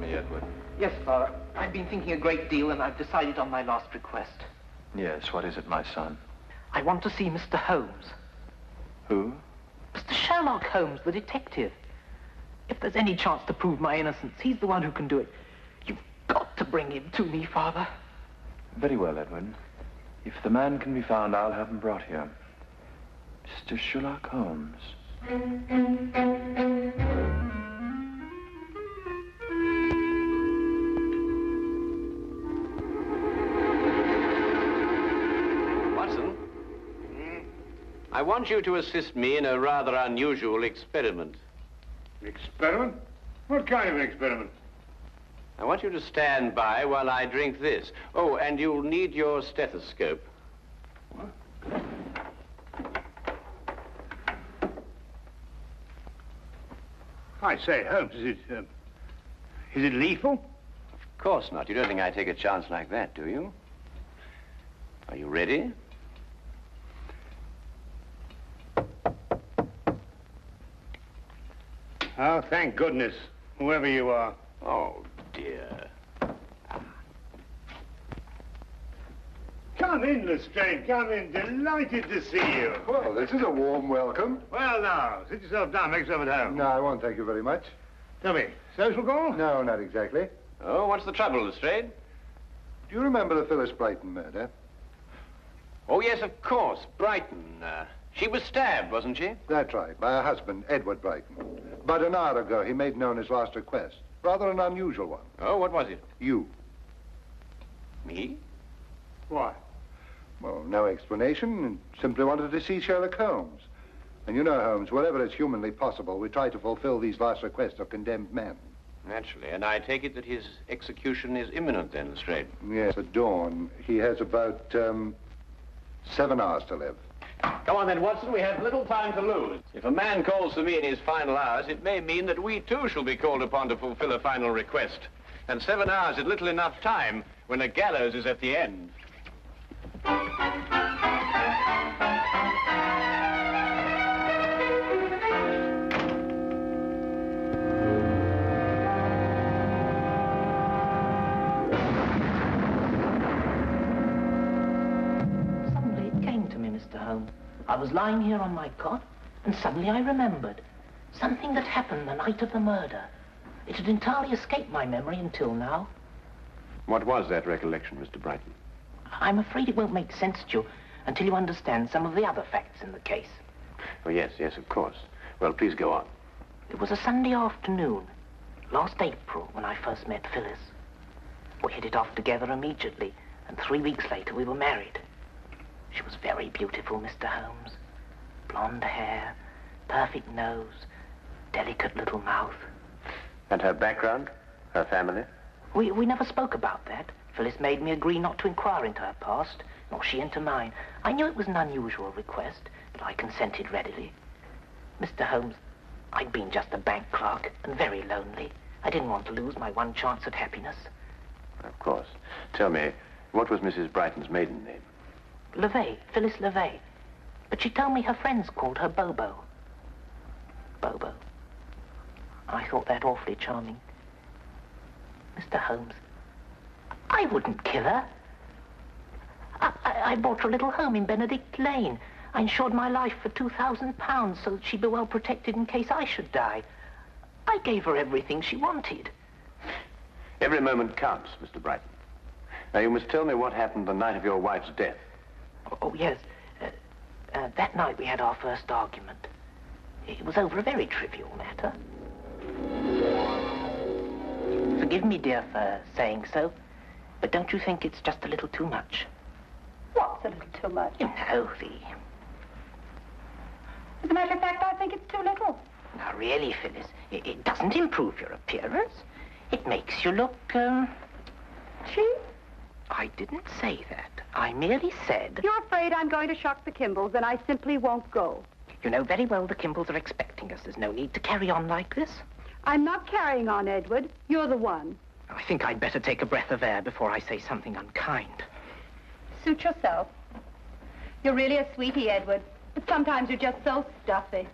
me, Edward. Yes, Father. I've been thinking a great deal, and I've decided on my last request. Yes, what is it, my son? I want to see Mr. Holmes. Who? Mr. Sherlock Holmes, the detective. If there's any chance to prove my innocence, he's the one who can do it. You've got to bring him to me, Father. Very well, Edward. If the man can be found, I'll have him brought here. Mr. Sherlock Holmes. Watson, I want you to assist me in a rather unusual experiment. Experiment? What kind of an experiment? I want you to stand by while I drink this. Oh, and you'll need your stethoscope. What? I say, Holmes, is it lethal? Of course not. You don't think I'd take a chance like that, do you? Are you ready? Oh, thank goodness, whoever you are. Oh, dear. Come in, Lestrade, come in. Delighted to see you. Well, this is a warm welcome. Well, now, sit yourself down, make yourself at home. No, I won't, thank you very much. Tell me, social call? No, not exactly. Oh, what's the trouble, Lestrade? Do you remember the Phyllis Brighton murder? Oh, yes, of course. Brighton. She was stabbed, wasn't she? That's right, by her husband, Edward Brighton. About an hour ago, he made known his last request. Rather an unusual one. Oh, what was it? You. Me? Why? Well, no explanation. Simply wanted to see Sherlock Holmes. And you know, Holmes, wherever it's humanly possible, we try to fulfill these last requests of condemned men. Naturally. And I take it that his execution is imminent then, Lestrade? Yes, at dawn. He has about 7 hours to live. Come on then, Watson. We have little time to lose. If a man calls for me in his final hours, it may mean that we too shall be called upon to fulfill a final request. And 7 hours is little enough time when a gallows is at the end. Suddenly it came to me, Mr. Holmes. I was lying here on my cot, and suddenly I remembered something that happened the night of the murder. It had entirely escaped my memory until now. What was that recollection, Mr. Brighton? I'm afraid it won't make sense to you until you understand some of the other facts in the case. Oh, yes, of course. Well, please go on. It was a Sunday afternoon, last April, when I first met Phyllis. We hit it off together immediately, and 3 weeks later we were married. She was very beautiful, Mr. Holmes. Blonde hair, perfect nose, delicate little mouth. And her background? Her family? We never spoke about that. Phyllis made me agree not to inquire into her past, nor she into mine. I knew it was an unusual request, but I consented readily. Mr. Holmes, I'd been just a bank clerk and very lonely. I didn't want to lose my one chance at happiness. Of course. Tell me, what was Mrs. Brighton's maiden name? LeVay, Phyllis LeVay. But she told me her friends called her Bobo. Bobo. I thought that awfully charming. Mr. Holmes, I wouldn't kill her. I bought her a little home in Benedict Lane. I insured my life for £2,000 so that she'd be well protected in case I should die. I gave her everything she wanted. Every moment counts, Mr. Brighton. Now, you must tell me what happened the night of your wife's death. Oh, yes. That night we had our first argument. It was over a very trivial matter. Forgive me, dear, for saying so, but don't you think it's just a little too much? What's a little too much? You know, As a matter of fact, I think it's too little. Now, really, Phyllis, it doesn't improve your appearance. It makes you look, Cheap? I didn't say that. I merely said... You're afraid I'm going to shock the Kimballs, and I simply won't go. You know very well the Kimballs are expecting us. There's no need to carry on like this. I'm not carrying on, Edward. You're the one. I think I'd better take a breath of air before I say something unkind. Suit yourself. You're really a sweetie, Edward, but sometimes you're just so stuffy.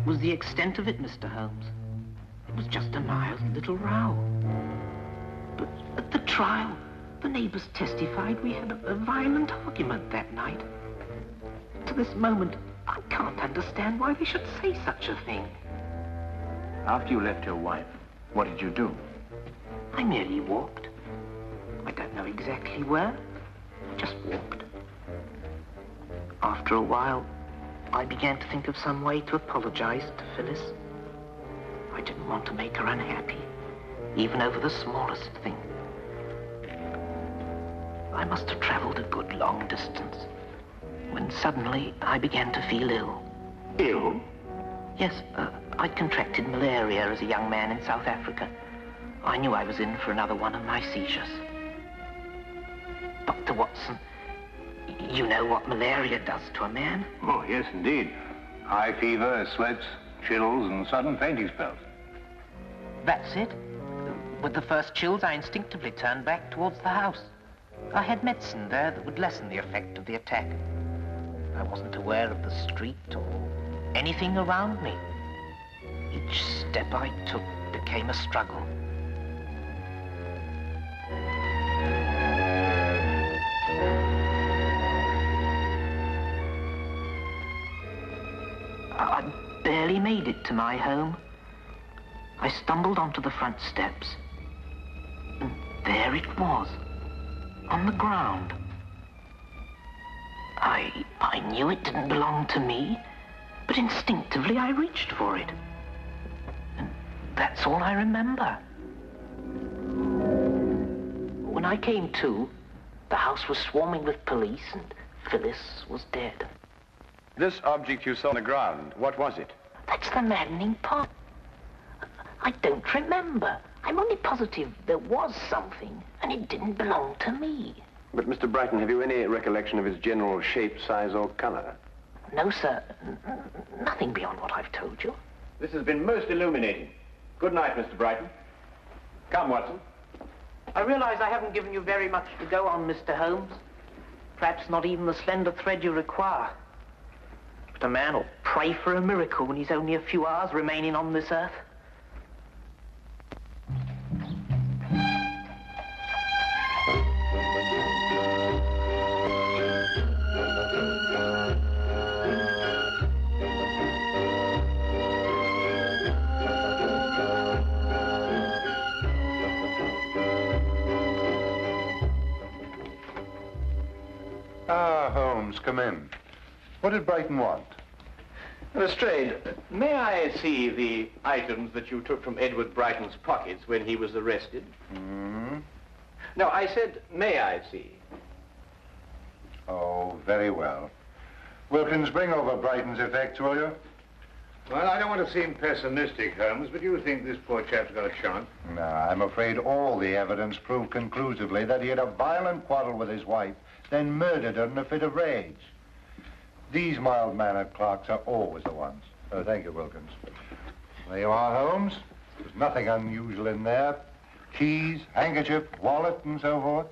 was the extent of it, Mr. Holmes. It was just a mild little row. But at the trial, the neighbors testified we had a violent argument that night. To this moment, I can't understand why they should say such a thing. After you left your wife, what did you do? I merely walked. I don't know exactly where. I just walked. After a while, I began to think of some way to apologize to Phyllis. I didn't want to make her unhappy, even over the smallest thing. I must have traveled a good long distance when suddenly I began to feel ill. Ill? Yes, I'd contracted malaria as a young man in South Africa. I knew I was in for another one of my seizures. Dr. Watson, you know what malaria does to a man? Oh, yes, indeed. High fever, sweats, chills, and sudden fainting spells. That's it. With the first chills, I instinctively turned back towards the house. I had medicine there that would lessen the effect of the attack. I wasn't aware of the street or anything around me. Each step I took became a struggle. I barely made it to my home. I stumbled onto the front steps, and there it was, on the ground. I knew it didn't belong to me, but instinctively I reached for it. And that's all I remember. When I came to, the house was swarming with police and Phyllis was dead. This object you saw on the ground, what was it? That's the maddening part. I don't remember. I'm only positive there was something, and it didn't belong to me. But, Mr. Brighton, have you any recollection of its general shape, size, or color? No, sir. Nothing beyond what I've told you. This has been most illuminating. Good night, Mr. Brighton. Come, Watson. I realize I haven't given you very much to go on, Mr. Holmes. Perhaps not even the slender thread you require. But a man will pray for a miracle when he's only a few hours remaining on this earth. Ah, Holmes, come in. What did Brighton want? Lestrade, may I see the items that you took from Edward Brighton's pockets when he was arrested? Hmm? No, I said, may I see? Oh, very well. Wilkins, bring over Brighton's effects, will you? Well, I don't want to seem pessimistic, Holmes, but you think this poor chap's got a chance? No, I'm afraid all the evidence proved conclusively that he had a violent quarrel with his wife, then murdered her in a fit of rage. These mild-mannered clerks are always the ones. Oh, thank you, Wilkins. There you are, Holmes. There's nothing unusual in there. Keys, handkerchief, wallet, and so forth.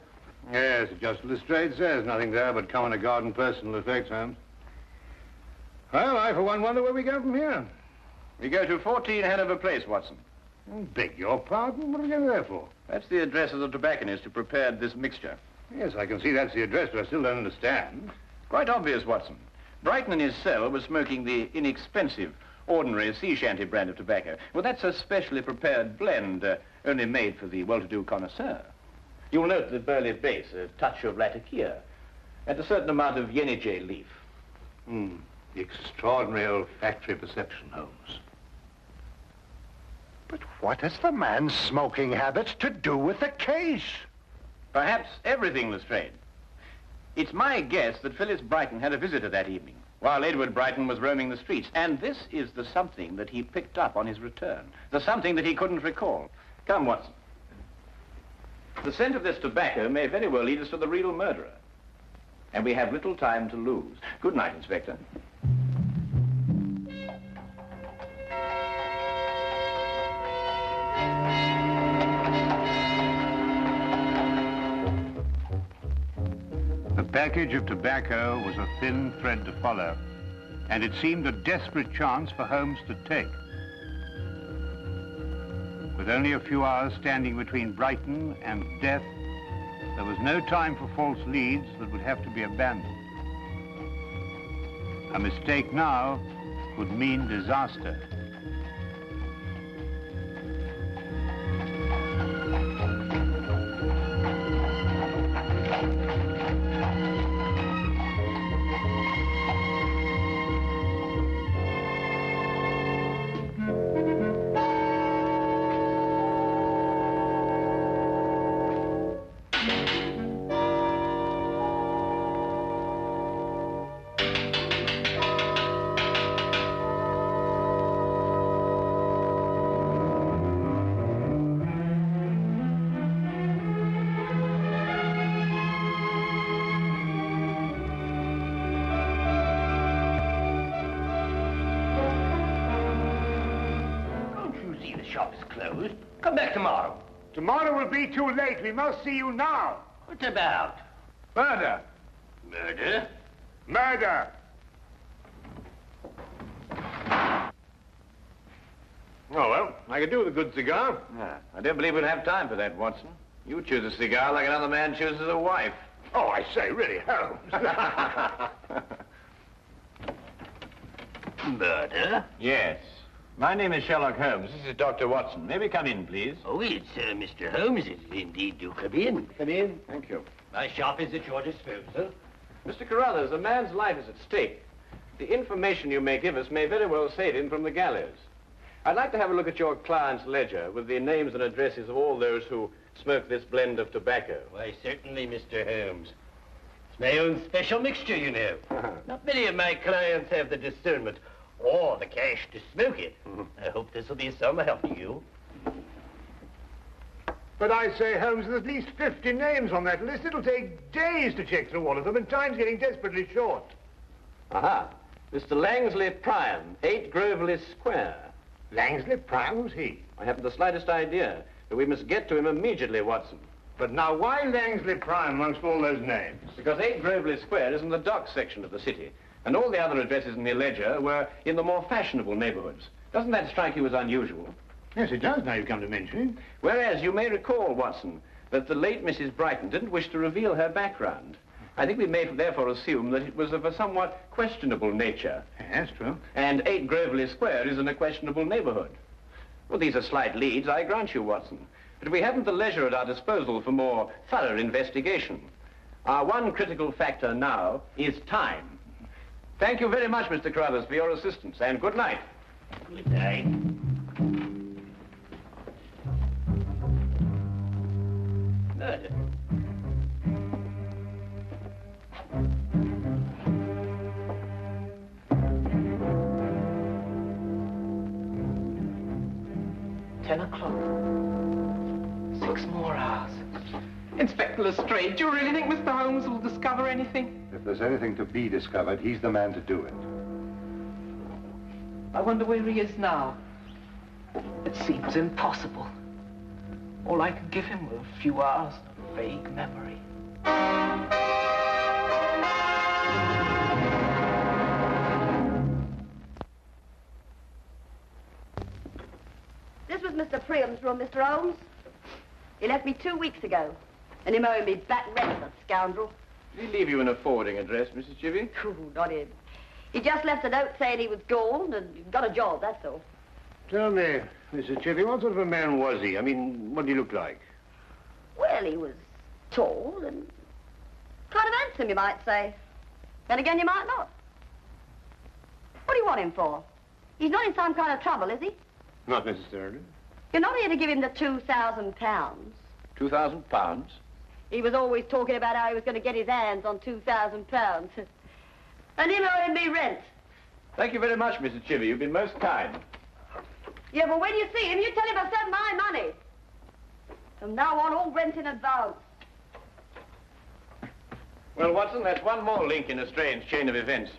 Yes, just Lestrade says. Nothing there but common and garden personal effects, Holmes. Well, I, for one, wonder where we go from here. We go to 14 Hanover Place, Watson. Beg your pardon? What are we going there for? That's the address of the tobacconist who prepared this mixture. Yes, I can see that's the address, but I still don't understand. Quite obvious, Watson. Brighton in his cell was smoking the inexpensive, ordinary sea shanty brand of tobacco. Well, that's a specially prepared blend, only made for the well-to-do connoisseur. You'll note the burley base, a touch of latakia, and a certain amount of yenijay leaf. Extraordinary olfactory perception, Holmes. But what has the man's smoking habits to do with the case? Perhaps everything, Lestrade. It's my guess that Phyllis Brighton had a visitor that evening, while Edward Brighton was roaming the streets. And this is the something that he picked up on his return. The something that he couldn't recall. Come, Watson. The scent of this tobacco may very well lead us to the real murderer. And we have little time to lose. Good night, Inspector. The package of tobacco was a thin thread to follow. and it seemed a desperate chance for Holmes to take. With only a few hours standing between Brighton and death, there was no time for false leads that would have to be abandoned. A mistake now would mean disaster. Come back tomorrow. Tomorrow will be too late. We must see you now. What about? Murder. Murder? Murder. Oh, well, I could do with a good cigar. Yeah, I don't believe we'll have time for that, Watson. You choose a cigar like another man chooses a wife. Oh, I say, really, Holmes. Murder? Yes. My name is Sherlock Holmes. This is Dr. Watson. May we come in, please? Oh, it's Mr. Holmes. Indeed, do come in. Come in. Thank you. My shop is at your disposal. Mr. Carruthers, a man's life is at stake. The information you may give us may very well save him from the gallows. I'd like to have a look at your client's ledger with the names and addresses of all those who smoke this blend of tobacco. Why, certainly, Mr. Holmes. It's my own special mixture, you know. Not many of my clients have the discernment or the cash to smoke it. I hope this will be some help to you. But I say, Holmes, there's at least 50 names on that list. It'll take days to check through all of them, and time's getting desperately short. Aha. Mr. Langsley Prime, 8 Groveley Square. Langsley Prime? Who's he? I haven't the slightest idea, but we must get to him immediately, Watson. But now, why Langsley Prime amongst all those names? Because 8 Groveley Square is in the dock section of the city, and all the other addresses in the ledger were in the more fashionable neighborhoods. Doesn't that strike you as unusual? Yes, it does, now you come to mention it. Whereas you may recall, Watson, that the late Mrs. Brighton didn't wish to reveal her background. I think we may therefore assume that it was of a somewhat questionable nature. Yes, true. And 8 Groveley Square is in a questionable neighborhood. Well, these are slight leads, I grant you, Watson. But we haven't the leisure at our disposal for more thorough investigation. Our one critical factor now is time. Thank you very much, Mr. Carruthers, for your assistance, and good night. Good night. Murder. $10 6 more hours. Inspector Lestrade, do you really think Mr. Holmes will discover anything? If there's anything to be discovered, he's the man to do it. I wonder where he is now. It seems impossible. All I could give him were a few hours of vague memory. This was Mr. Priam's room, Mr. Holmes. He left me 2 weeks ago. And him owing me back rent, that scoundrel. Did he leave you in a forwarding address, Mrs. Chivy? Ooh, not him. He just left a note saying he was gone and got a job, that's all. Tell me, Mrs. Chivy, what sort of a man was he? I mean, what did he look like? Well, he was tall and kind of handsome, you might say. Then again, you might not. What do you want him for? He's not in some kind of trouble, is he? Not necessarily. You're not here to give him the £2,000. £2,000? He was always talking about how he was going to get his hands on £2,000. And him owing me rent. Thank you very much, Mrs. Chivy. You've been most kind. Yeah, but when you see him, you tell him I sent my money. From now on, all rent in advance. Well, Watson, that's one more link in a strange chain of events.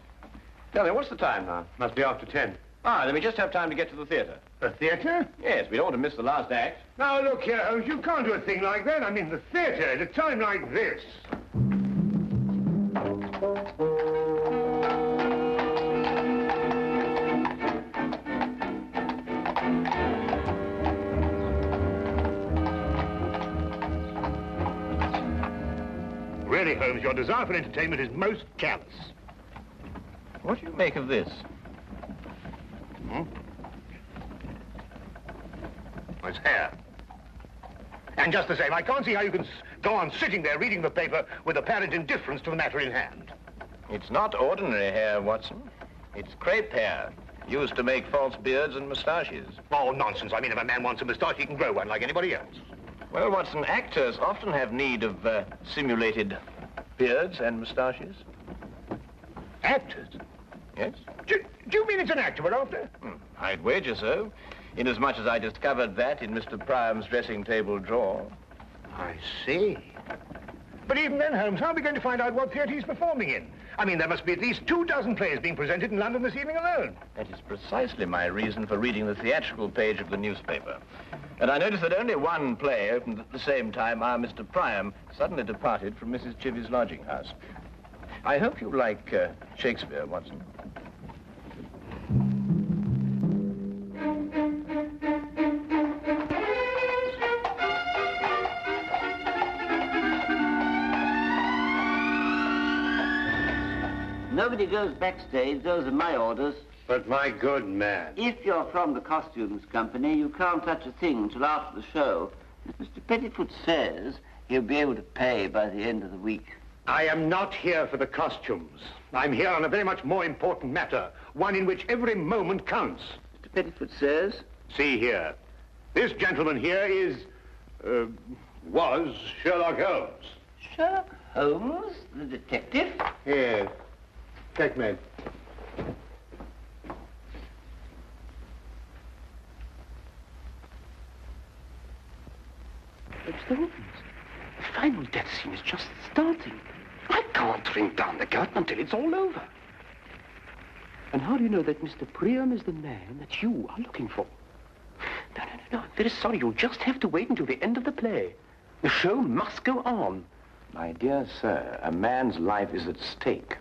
Tell me, what's the time now? Must be after 10. Ah, then we just have time to get to the theater. The theater? Yes, we don't want to miss the last act. Now, look here, Holmes, you can't do a thing like that. I mean, the theater at a time like this. Really, Holmes, your desire for entertainment is most callous. What do you make of this? It's hair. And just the same, I can't see how you can go on sitting there reading the paper with apparent indifference to the matter in hand. It's not ordinary hair, Watson. It's crepe hair, used to make false beards and moustaches. Oh, nonsense. I mean, if a man wants a moustache, he can grow one like anybody else. Well, Watson, actors often have need of simulated beards and moustaches. Actors? Yes? Do you mean it's an actor we're after? I'd wager so, inasmuch as I discovered that in Mr. Priam's dressing table drawer. I see. But even then, Holmes, how are we going to find out what theatre he's performing in? I mean, there must be at least 24 plays being presented in London this evening alone. That is precisely my reason for reading the theatrical page of the newspaper. And I noticed that only one play opened at the same time our Mr. Priam suddenly departed from Mrs. Chivy's lodging house. I hope you like Shakespeare, Watson. Nobody goes backstage, those are my orders. But my good man. If you're from the costumes company, you can't touch a thing until after the show. Mr. Pettifoot says he'll be able to pay by the end of the week. I am not here for the costumes. I'm here on a very much more important matter, one in which every moment counts. Mr. Pettifoot says? See here. This gentleman here is, was Sherlock Holmes. Sherlock Holmes, the detective? Yes. Checkmate. Mr. Holmes, the final death scene is just starting. I can't ring down the curtain until it's all over. And how do you know that Mr. Priam is the man that you are looking for? No. I'm very sorry. You'll just have to wait until the end of the play. The show must go on. My dear sir, a man's life is at stake.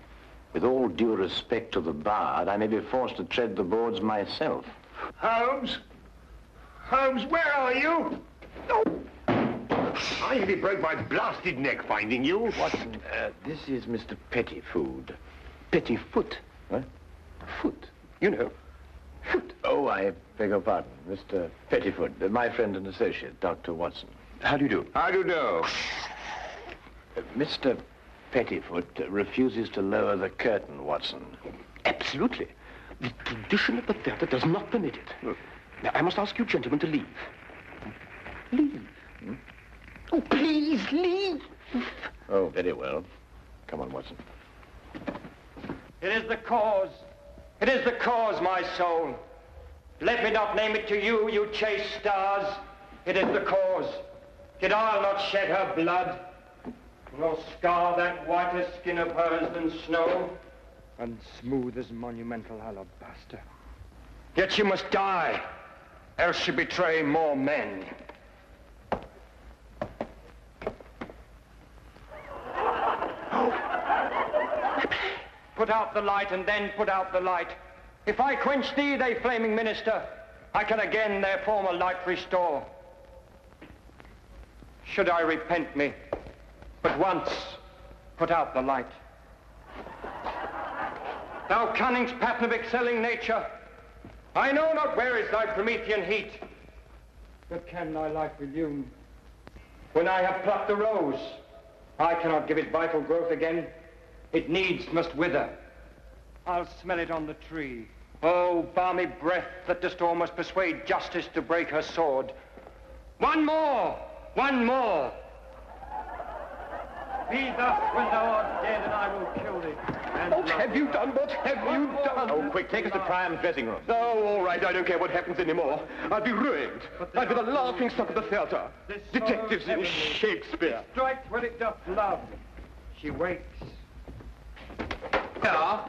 With all due respect to the bard, I may be forced to tread the boards myself. Holmes? Holmes, where are you? Oh. I nearly broke my blasted neck finding you. Watson, this is Mr. Pettifoot. Pettifoot? What? Foot. You know, foot. Oh, I beg your pardon. Mr. Pettifoot, my friend and associate, Dr. Watson. How do you do? How do you do? Mr. Pettifoot refuses to lower the curtain, Watson. Absolutely. The tradition of the theatre does not permit it. Now, I must ask you gentlemen to leave. Leave. Oh, please, leave. Oh, very well. Come on, Watson. It is the cause. It is the cause, my soul. Let me not name it to you, you chaste stars. It is the cause. Yet I'll not shed her blood, nor scar that whiter skin of hers than snow, and smooth as monumental alabaster. Yet she must die, else she betray more men. Put out the light, and then put out the light. If I quench thee, they flaming minister, I can again their former light restore. Should I repent me, but once put out the light. Thou cunning's pattern of excelling nature, I know not where is thy Promethean heat, but can thy light illume? When I have plucked the rose, I cannot give it vital growth again. It needs must wither. I'll smell it on the tree. Oh, balmy breath that dost almost persuade justice to break her sword. One more! One more! Be thus when thou art dead, and I will kill thee. What have you done? What have you done? Oh, quick, take us to Priam's dressing room. Oh, all right, I don't care what happens anymore. I'll be ruined. I'll be the laughing stock of the theatre. Detectives in Shakespeare. It strikes what it doth love. She wakes. Here.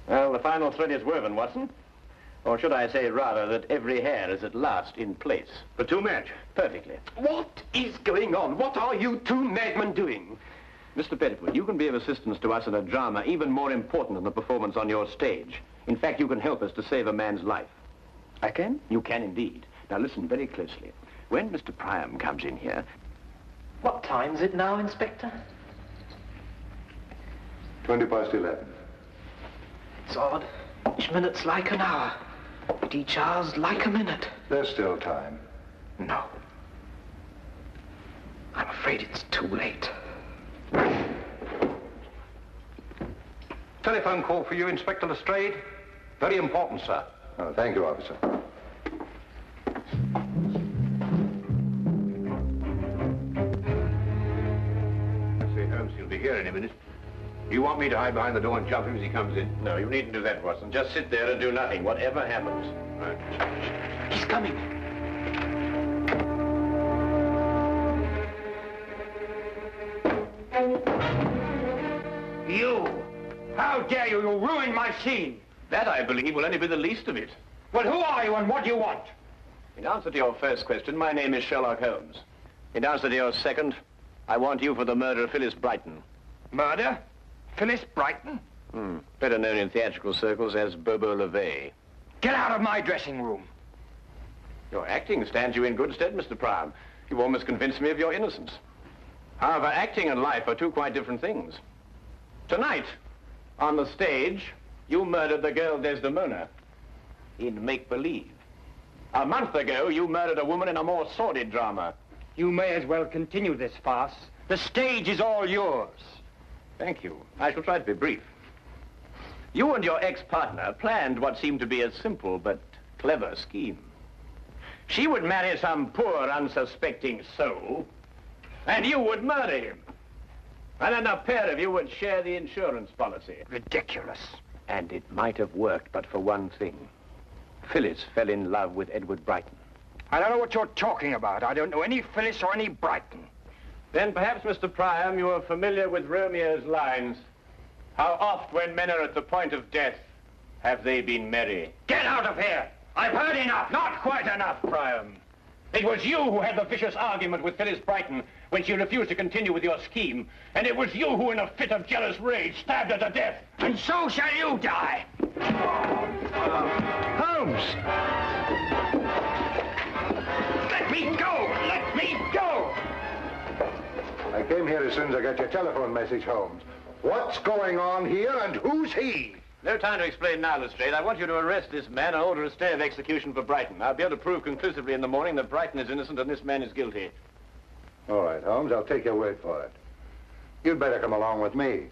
Well, the final thread is woven, Watson. Or should I say, rather, that every hair is at last in place. The two match. Perfectly. What is going on? What are you two madmen doing? Mr. Pettifoot, you can be of assistance to us in a drama even more important than the performance on your stage. In fact, you can help us to save a man's life. I can? You can indeed. Now listen very closely. When Mr. Priam comes in here... What time is it now, Inspector? 11:20. It's odd. Each minute's like an hour, but each hour's like a minute. There's still time. No. I'm afraid it's too late. Telephone call for you, Inspector Lestrade. Very important, sir. Oh, thank you, officer. Say, Holmes, he'll be here in a minute. You want me to hide behind the door and jump him as he comes in? No, you needn't do that, Watson. Just sit there and do nothing, whatever happens. Right. He's coming. You! How dare you? You ruined my scene! That, I believe, will only be the least of it. Well, who are you and what do you want? In answer to your first question, my name is Sherlock Holmes. In answer to your second, I want you for the murder of Phyllis Brighton. Murder? Phyllis Brighton? Better known in theatrical circles as Bobo LeVay. Get out of my dressing room. Your acting stands you in good stead, Mr. Priam. You've almost convinced me of your innocence. However, acting and life are two quite different things. Tonight, on the stage, you murdered the girl Desdemona in make-believe. A month ago, you murdered a woman in a more sordid drama. You may as well continue this farce. The stage is all yours. Thank you. I shall try to be brief. You and your ex-partner planned what seemed to be a simple but clever scheme. She would marry some poor, unsuspecting soul, and you would murder him. And then the pair of you would share the insurance policy. Ridiculous. And it might have worked, but for one thing. Phyllis fell in love with Edward Brighton. I don't know what you're talking about. I don't know any Phyllis or any Brighton. Then perhaps, Mr. Priam, you are familiar with Romeo's lines. How oft, when men are at the point of death, have they been merry? Get out of here! I've heard enough! Not quite enough, Priam. It was you who had the vicious argument with Phyllis Brighton when she refused to continue with your scheme. And it was you who, in a fit of jealous rage, stabbed her to death. And so shall you die! Holmes! Let me go! Let me go! I came here as soon as I got your telephone message, Holmes. What's going on here and who's he? No time to explain now, Lestrade. I want you to arrest this man and order a stay of execution for Brighton. I'll be able to prove conclusively in the morning that Brighton is innocent and this man is guilty. All right, Holmes, I'll take your word for it. You'd better come along with me.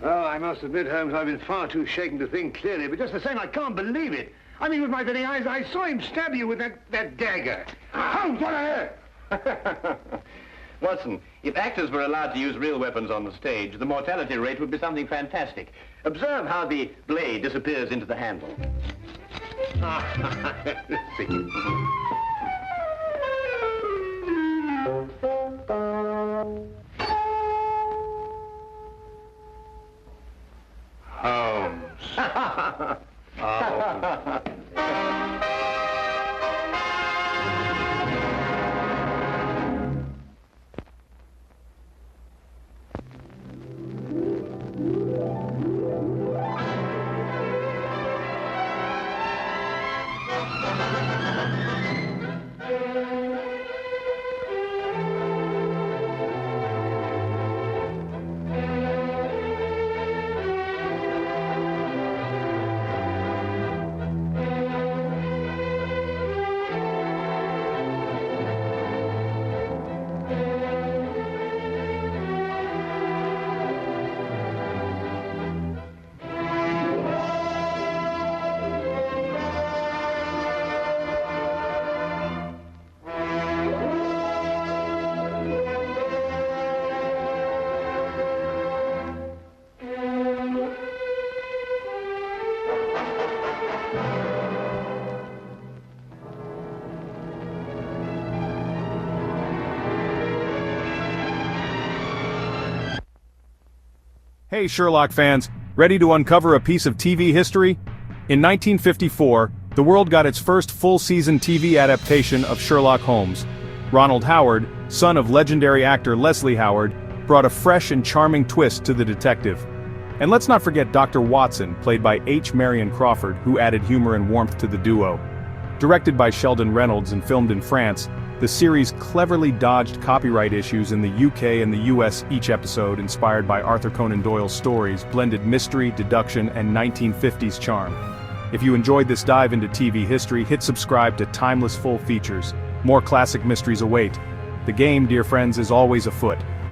Oh, I must admit, Holmes, I've been far too shaken to think clearly, but just the same, I can't believe it. I mean, with my very eyes, I saw him stab you with that dagger. Holmes, what on earth? Watson, if actors were allowed to use real weapons on the stage, the mortality rate would be something fantastic. Observe how the blade disappears into the handle. See. Holmes. Hey Sherlock fans, ready to uncover a piece of TV history? In 1954, The world got its first full-season TV adaptation of Sherlock Holmes. Ronald Howard, son of legendary actor Leslie Howard, brought a fresh and charming twist to the detective. And let's not forget Dr. Watson, played by Marion Crawford, who added humor and warmth to the duo. Directed by Sheldon Reynolds and filmed in France, the series cleverly dodged copyright issues in the UK and the US. Each episode, inspired by Arthur Conan Doyle's stories, blended mystery, deduction, and 1950s charm. If you enjoyed this dive into TV history, hit subscribe to Timeless Full Features. More classic mysteries await. The game, dear friends, is always afoot.